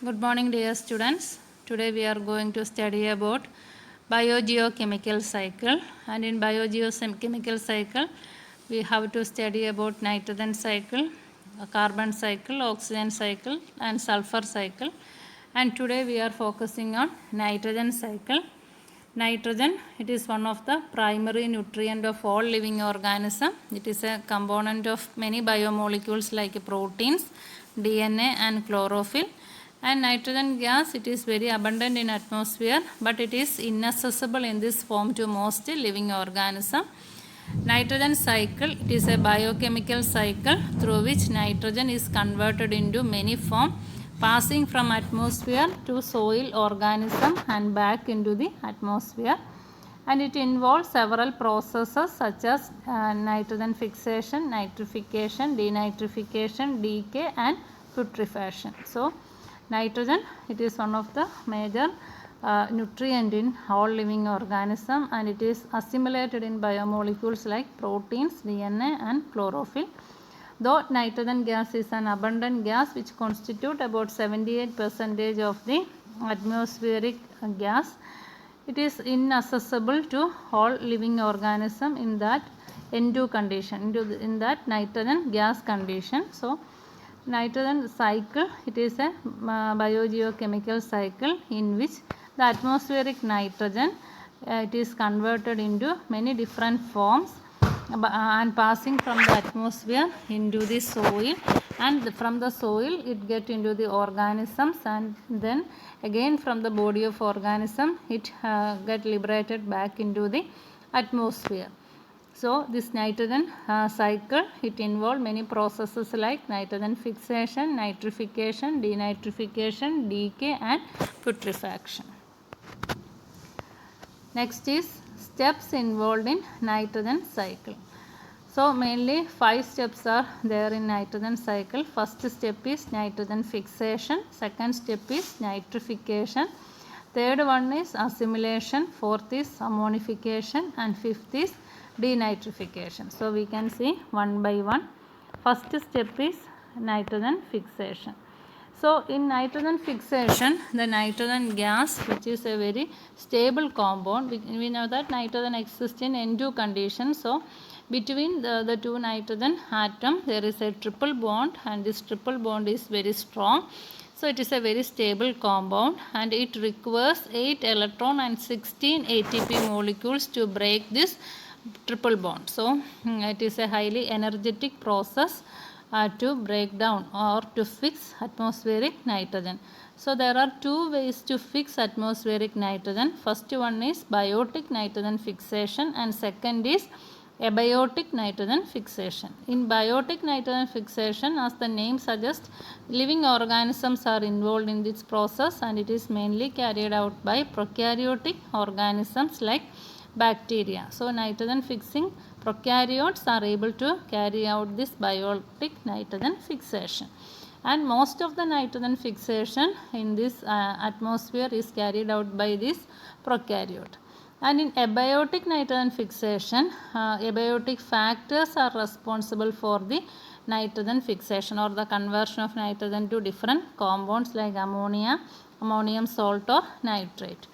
Good morning, dear students. Today we are going to study about biogeochemical cycle, and in biogeochemical cycle we have to study about nitrogen cycle, carbon cycle, oxygen cycle and sulfur cycle, and today we are focusing on nitrogen cycle. Nitrogen, it is one of the primary nutrient of all living organism. It is a component of many biomolecules like proteins, DNA and chlorophyll. And nitrogen gas, it is very abundant in atmosphere, but it is inaccessible in this form to most living organism. Nitrogen cycle, it is a biochemical cycle through which nitrogen is converted into many forms, passing from atmosphere to soil, organism and back into the atmosphere. And it involves several processes such as nitrogen fixation, nitrification, denitrification, decay and putrefaction. So nitrogen, it is one of the major nutrient in all living organism, and it is assimilated in biomolecules like proteins, DNA and chlorophyll. Though nitrogen gas is an abundant gas which constitute about 78% of the atmospheric gas, it is inaccessible to all living organism in that N2 condition, in that nitrogen gas condition. So nitrogen cycle, it is a biogeochemical cycle in which the atmospheric nitrogen it is converted into many different forms and passing from the atmosphere into the soil, and from the soil it get into the organisms, and then again from the body of organism it get liberated back into the atmosphere. So this nitrogen cycle, it involves many processes like nitrogen fixation, nitrification, denitrification, decay and putrefaction. Next is steps involved in nitrogen cycle. So mainly 5 steps are there in nitrogen cycle. First step is nitrogen fixation, second step is nitrification, third one is assimilation, fourth is ammonification and fifth is denitrification. So we can see one by one. First step is nitrogen fixation. So in nitrogen fixation, the nitrogen gas, which is a very stable compound, we know that nitrogen exists in N2 condition. So between the two nitrogen atom there is a triple bond, and this triple bond is very strong. So it is a very stable compound, and it requires 8 electron and 16 ATP molecules to break this triple bond. So it is a highly energetic process to break down or to fix atmospheric nitrogen. So there are two ways to fix atmospheric nitrogen. First one is biotic nitrogen fixation, and second is abiotic nitrogen fixation. In biotic nitrogen fixation, as the name suggests, living organisms are involved in this process, and it is mainly carried out by prokaryotic organisms like bacteria. So nitrogen fixing prokaryotes are able to carry out this biotic nitrogen fixation, and most of the nitrogen fixation in this atmosphere is carried out by this prokaryote. And in abiotic nitrogen fixation, abiotic factors are responsible for the nitrogen fixation or the conversion of nitrogen to different compounds like ammonia, ammonium salt or nitrate.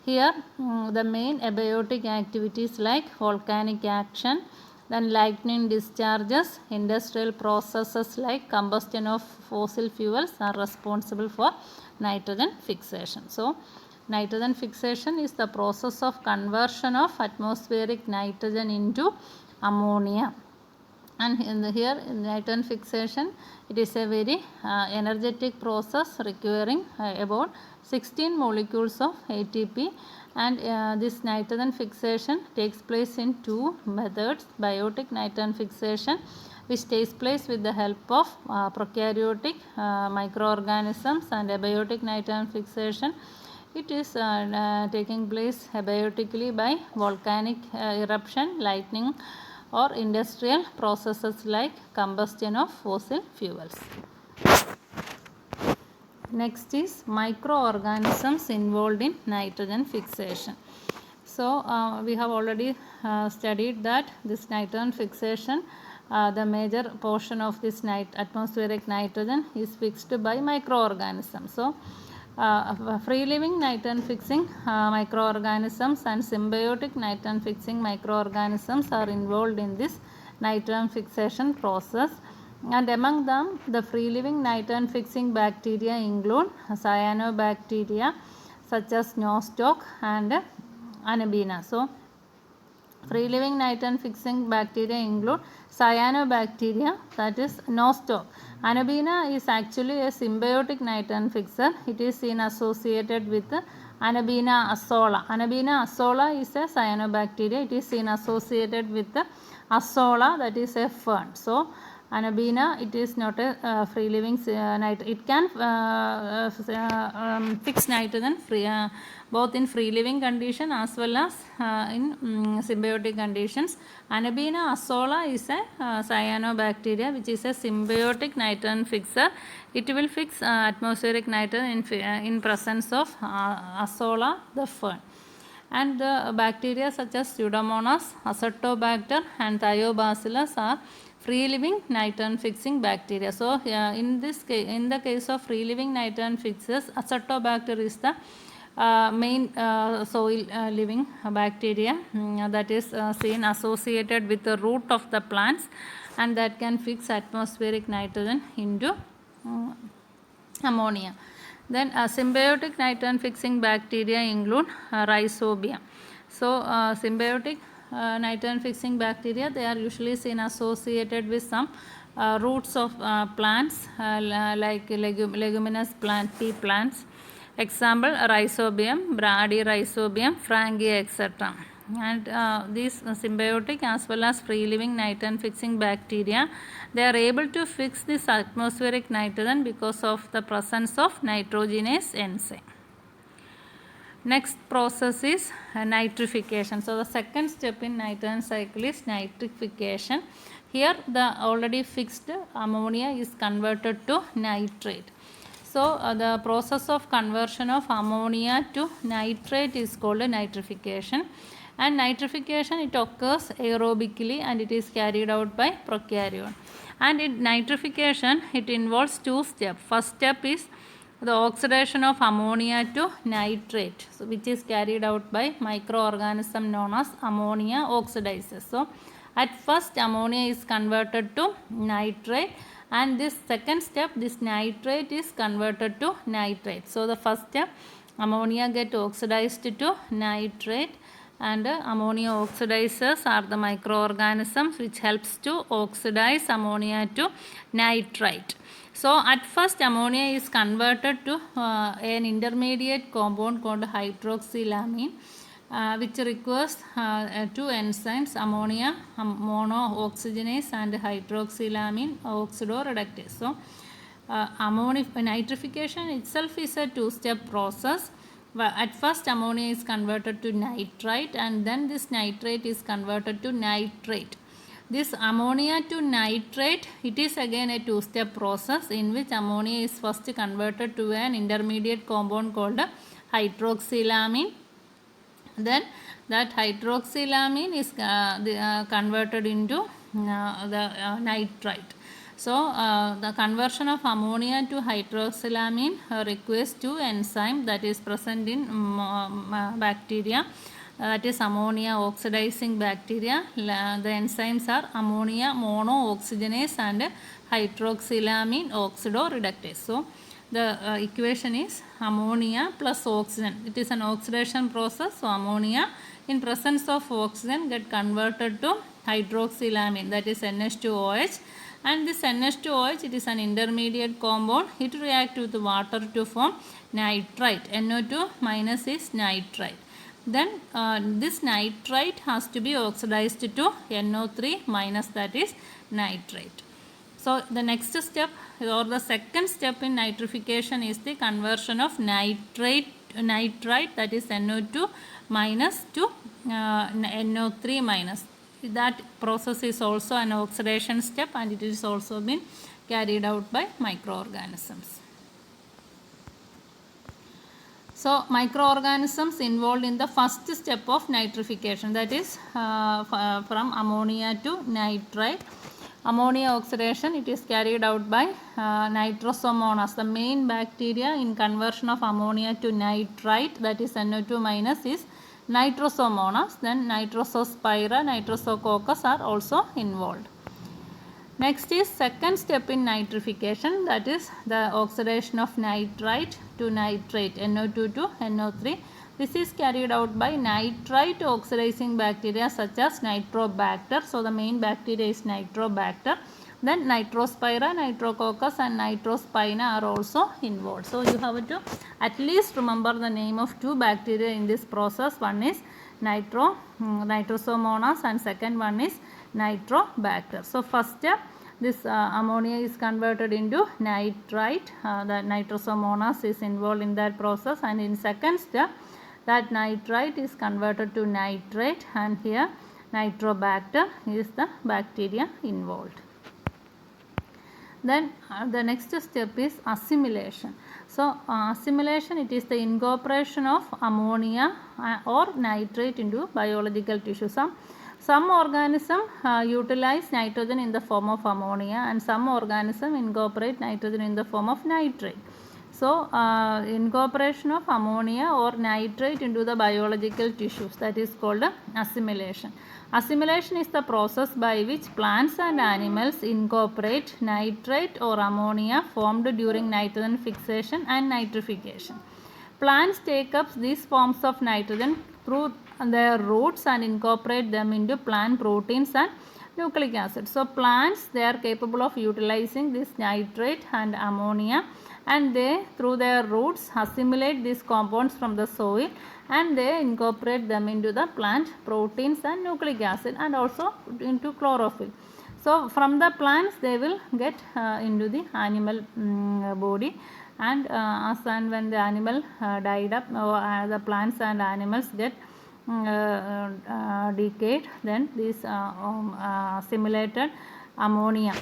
Here the main abiotic activities like volcanic action, then lightning discharges, industrial processes like combustion of fossil fuels are responsible for nitrogen fixation. So nitrogen fixation is the process of conversion of atmospheric nitrogen into ammonia. And here in nitrogen fixation, it is a very energetic process requiring about 16 molecules of ATP, and this nitrogen fixation takes place in two methods: biotic nitrogen fixation, which takes place with the help of prokaryotic microorganisms, and abiotic nitrogen fixation, it is taking place abiotically by volcanic eruption, lightning or industrial processes like combustion of fossil fuels. Next is microorganisms involved in nitrogen fixation. So we have already studied that this nitrogen fixation the major portion of this atmospheric nitrogen is fixed by microorganisms. So free living nitrogen fixing microorganisms and symbiotic nitrogen fixing microorganisms are involved in this nitrogen fixation process, and among them the free living nitrogen fixing bacteria include cyanobacteria such as nostoc and Anabaena. So free living nitrogen fixing bacteria include cyanobacteria, that is nostoc. Anabaena is actually a symbiotic nitrogen fixer. It is seen associated with Anabaena azolla. Anabaena azolla is a cyanobacteria. It is seen associated with the azolla, that is a fern. So Anabaena, it is not a free living it can fix nitrogen both in free living condition as well as in symbiotic conditions. Anabaena azolla is a cyanobacteria which is a symbiotic nitrogen fixer. It will fix atmospheric nitrogen in presence of azolla, the fern. And the bacteria such as Pseudomonas, Acetobacter and Thiobacillus are free living nitrogen fixing bacteria. So in the case of free living nitrogen fixers, Acetobacter is the main soil living bacteria that is seen associated with the root of the plants, and that can fix atmospheric nitrogen into ammonia. Then symbiotic nitrogen fixing bacteria include Rhizobium. So symbiotic nitrogen fixing bacteria, they are usually seen associated with some roots of plants like leguminous pea plants. Example, Rhizobium, Bradyrhizobium, Frangia, etc. And these symbiotic as well as free living nitrogen fixing bacteria, they are able to fix this atmospheric nitrogen because of the presence of nitrogenase enzyme. Next process is nitrification. So the second step in nitrogen cycle is nitrification. Here the already fixed ammonia is converted to nitrate. So the process of conversion of ammonia to nitrate is called nitrification. And nitrification, it occurs aerobically and it is carried out by prokaryote. And in nitrification, it involves two steps. First step is the oxidation of ammonia to nitrate, so which is carried out by microorganism known as ammonia oxidizers. So at first ammonia is converted to nitrate, and this second step, this nitrate is converted to nitrate. So the first step, ammonia get oxidized to nitrate, and ammonia oxidizers are the microorganisms which helps to oxidize ammonia to nitrite. So at first ammonia is converted to an intermediate compound called hydroxylamine, which requires two enzymes, ammonia monooxygenase and hydroxylamine oxidoreductase. So nitrification itself is a two-step process. At first ammonia is converted to nitrite, and then this nitrate is converted to nitrate. This ammonia to nitrate, it is again a two-step process in which ammonia is first converted to an intermediate compound called hydroxylamine. Then that hydroxylamine is converted into the nitrite. So the conversion of ammonia to hydroxylamine requires two enzymes that is present in bacteria, that is ammonia oxidizing bacteria. The enzymes are ammonia monooxygenase and hydroxylamine oxidoreductase. So the equation is ammonia plus oxygen. It is an oxidation process. So ammonia in presence of oxygen get converted to hydroxylamine, that is NH2OH. And this NH2OH, it is an intermediate compound. It reacts with water to form nitrite. NO2 minus is nitrite. Then this nitrite has to be oxidized to NO3 minus, that is nitrate. So the next step or the second step in nitrification is the conversion of nitrite, that is NO2 minus to NO3 minus. That process is also an oxidation step, and it is also been carried out by microorganisms. So microorganisms involved in the first step of nitrification, that is from ammonia to nitrite. ammonia oxidation, it is carried out by nitrosomonas. The main bacteria in conversion of ammonia to nitrite, that is NO2 minus, is nitrosomonas. Then nitrosospira, nitrosococcus are also involved. Next is second step in nitrification, that is the oxidation of nitrite to nitrate, NO2 to NO3. This is carried out by nitrite oxidizing bacteria such as Nitrobacter. So the main bacteria is Nitrobacter. Then Nitrospira, Nitrococcus and Nitrospina are also involved. So you have to at least remember the name of two bacteria in this process. One is Nitrosomonas and second one is Nitrobacter. So first step, this ammonia is converted into nitrite. The Nitrosomonas is involved in that process, and in second step that nitrite is converted to nitrate, and here Nitrobacter is the bacteria involved. Then the next step is assimilation. So assimilation, it is the incorporation of ammonia or nitrate into biological tissue. Some organisms utilize nitrogen in the form of ammonia, and some organisms incorporate nitrogen in the form of nitrate. So incorporation of ammonia or nitrate into the biological tissues, that is called assimilation. Assimilation is the process by which plants and animals incorporate nitrate or ammonia formed during nitrogen fixation and nitrification. Plants take up these forms of nitrogen through their roots and incorporate them into plant proteins and nucleic acid. So plants, they are capable of utilizing this nitrate and ammonia, and they through their roots assimilate these compounds from the soil, and they incorporate them into the plant proteins and nucleic acid, and also into chlorophyll. So from the plants they will get into the animal body, and as and when the animal died up, the plants and animals get decayed, then this assimilated ammonia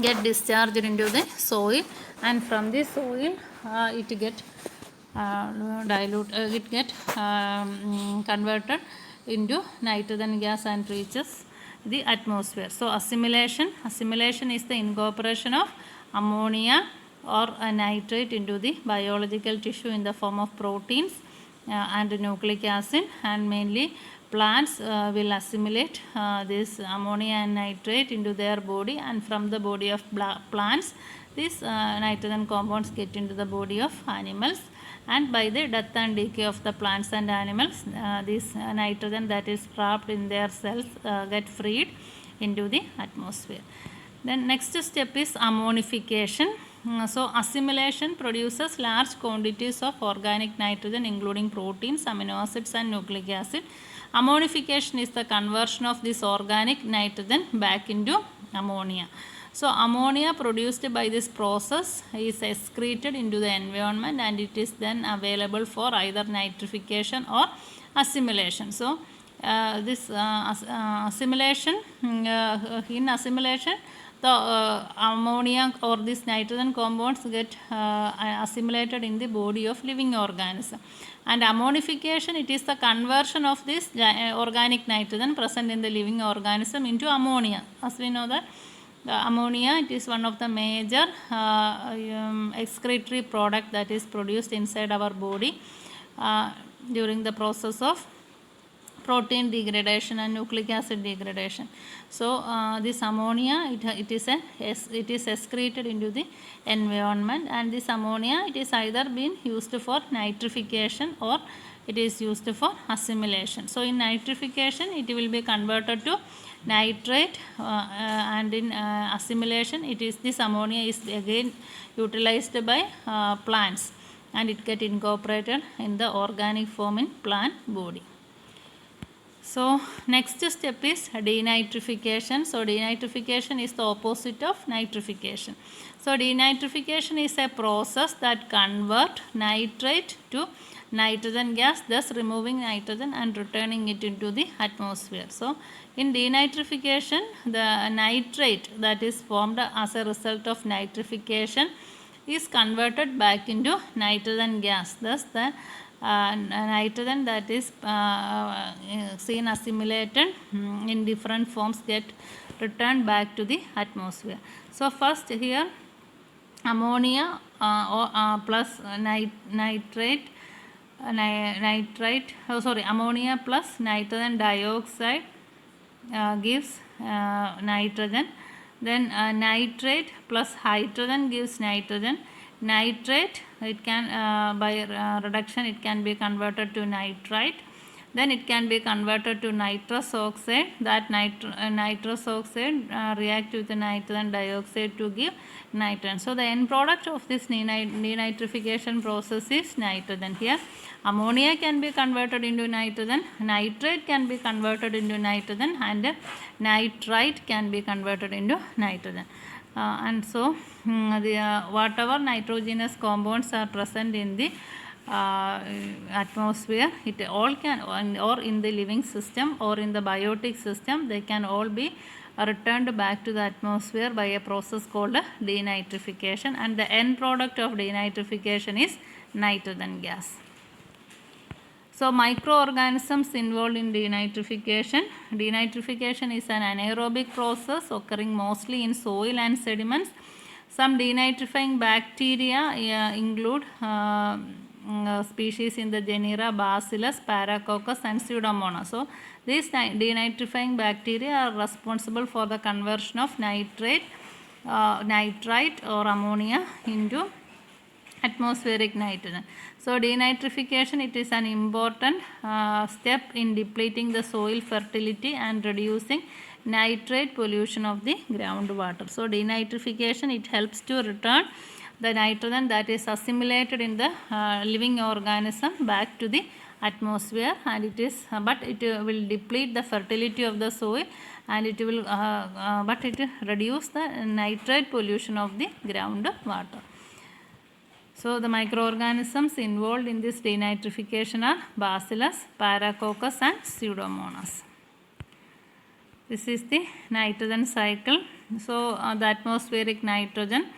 get discharged into the soil, and from the soil it get converted into nitrogen gas and reaches the atmosphere. So assimilation is the incorporation of ammonia or a nitrate into the biological tissue in the form of proteins and nucleic acid, and mainly plants will assimilate this ammonia and nitrate into their body, and from the body of plants these nitrogen compounds get into the body of animals, and by the death and decay of the plants and animals, this nitrogen that is trapped in their cells get freed into the atmosphere. Then next step is ammonification. So assimilation produces large quantities of organic nitrogen including proteins, amino acids and nucleic acid. Ammonification is the conversion of this organic nitrogen back into ammonia. So ammonia produced by this process is excreted into the environment, and it is then available for either nitrification or assimilation. So this assimilation, in assimilation the ammonia or this nitrogen compounds get assimilated in the body of living organism. And ammonification, it is the conversion of this organic nitrogen present in the living organism into ammonia. As we know that ammonia, it is one of the major excretory product that is produced inside our body during the process of protein degradation and nucleic acid degradation. So this ammonia, it is excreted into the environment, and this ammonia, it is either being used for nitrification or it is used for assimilation. So in nitrification it will be converted to nitrate, and in assimilation it is this ammonia is again utilized by plants, and it get incorporated in the organic form in plant body. So next step is denitrification. So denitrification is the opposite of nitrification. So denitrification is a process that convert nitrate to nitrogen gas, thus removing nitrogen and returning it into the atmosphere. So in denitrification, the nitrate that is formed as a result of nitrification is converted back into nitrogen gas. Thus the nitrogen that is seen assimilated in different forms get returned back to the atmosphere. So first here ammonia plus nitrate ammonia plus nitrogen dioxide gives nitrogen. Then nitrate plus hydrogen gives nitrogen. Nitrate, it can by reduction it can be converted to nitrite. Then it can be converted to nitrous oxide. That nitrous oxide react with the nitrogen dioxide to give nitrogen. So the end product of this denitrification process is nitrogen. Here ammonia can be converted into nitrogen, nitrate can be converted into nitrogen, and nitrite can be converted into nitrogen. And so whatever nitrogenous compounds are present in the atmosphere, it all can, or in the living system or in the biotic system, they can all be returned back to the atmosphere by a process called denitrification, and the end product of denitrification is nitrogen gas. So microorganisms involved in denitrification. Denitrification is an anaerobic process occurring mostly in soil and sediments. Some denitrifying bacteria include species in the genera Bacillus, Paracoccus and Pseudomonas. So these denitrifying bacteria are responsible for the conversion of nitrite or ammonia into atmospheric nitrogen. So denitrification, it is an important step in depleting the soil fertility and reducing nitrate pollution of the groundwater. So denitrification, it helps to return the nitrogen that is assimilated in the living organism back to the atmosphere, and it is but it will deplete the fertility of the soil, and it will but it reduce the nitrate pollution of the groundwater. So the microorganisms involved in this denitrification are Bacillus, Paracoccus and Pseudomonas. This is the nitrogen cycle. So the atmospheric nitrogen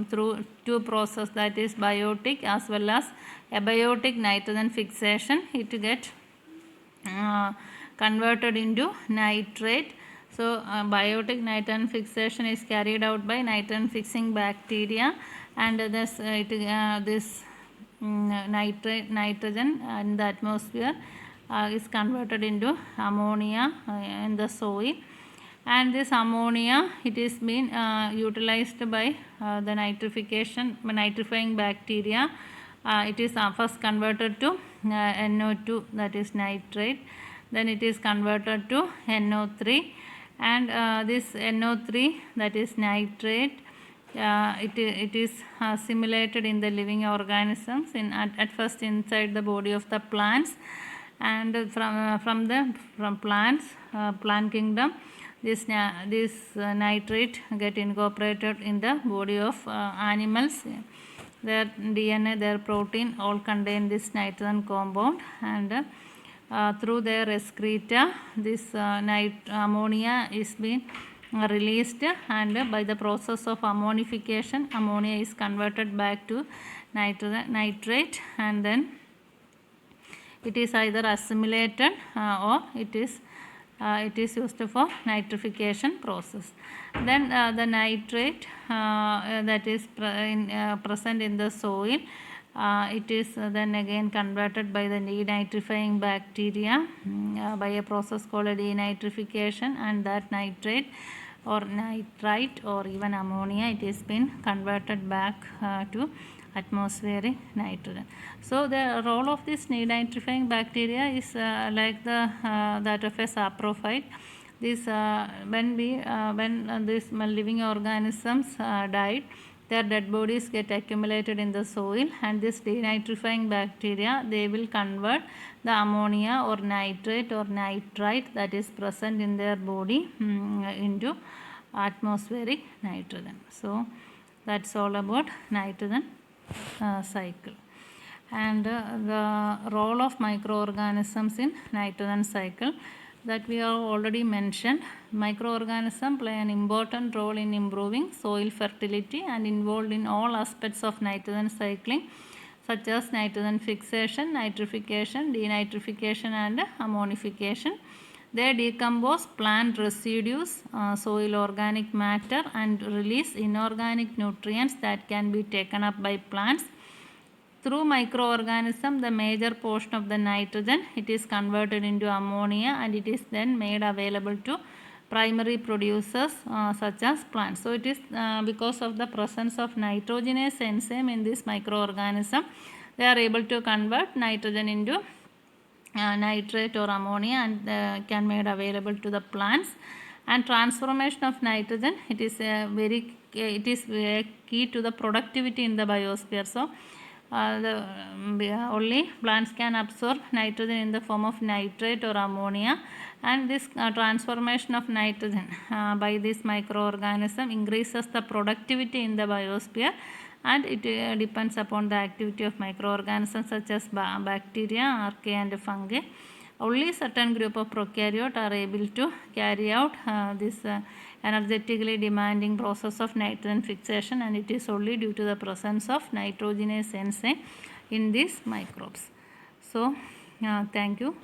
through two processes, that is biotic as well as abiotic nitrogen fixation, it get converted into nitrate. So biotic nitrogen fixation is carried out by nitrogen fixing bacteria, and this nitrogen in the atmosphere is converted into ammonia in the soil, and this ammonia, it is being utilized by the nitrifying bacteria. It is first converted to NO2, that is nitrate, then it is converted to NO3, and this NO3, that is nitrate, it is assimilated in the living organisms at first inside the body of the plants, and from plants, plant kingdom, this nitrate get incorporated in the body of animals. Their DNA, their protein all contain this nitrogen compound, and through their excreta, this ammonia is being released, and by the process of ammonification, ammonia is converted back to nitrate, and then it is either assimilated or it is used for nitrification process. Then the nitrate that is present in the soil, it is then again converted by the denitrifying bacteria by a process called denitrification, and that nitrate or nitrite or even ammonia, it is been converted back to atmospheric nitrogen. So the role of this denitrifying bacteria is like that of a saprophyte. This when these living organisms died, their dead bodies get accumulated in the soil, and this denitrifying bacteria, they will convert the ammonia or nitrate or nitrite that is present in their body into atmospheric nitrogen. So that's all about nitrogen cycle. And the role of microorganisms in nitrogen cycle, that we have already mentioned. Microorganisms play an important role in improving soil fertility and involved in all aspects of nitrogen cycling, such as nitrogen fixation, nitrification, denitrification and ammonification. They decompose plant residues, soil organic matter, and release inorganic nutrients that can be taken up by plants. Through microorganism, the major portion of the nitrogen, it is converted into ammonia, and it is then made available to primary producers such as plants. So it is because of the presence of nitrogenase enzyme in this microorganism, they are able to convert nitrogen into nitrate or ammonia, and can made available to the plants. And transformation of nitrogen, it is very key to the productivity in the biosphere. So only plants can absorb nitrogen in the form of nitrate or ammonia, and this transformation of nitrogen by this microorganism increases the productivity in the biosphere, and it depends upon the activity of microorganisms such as bacteria, archaea, and fungi. Only certain group of prokaryote are able to carry out this energetically demanding process of nitrogen fixation, and it is only due to the presence of nitrogenase enzyme in these microbes. So thank you.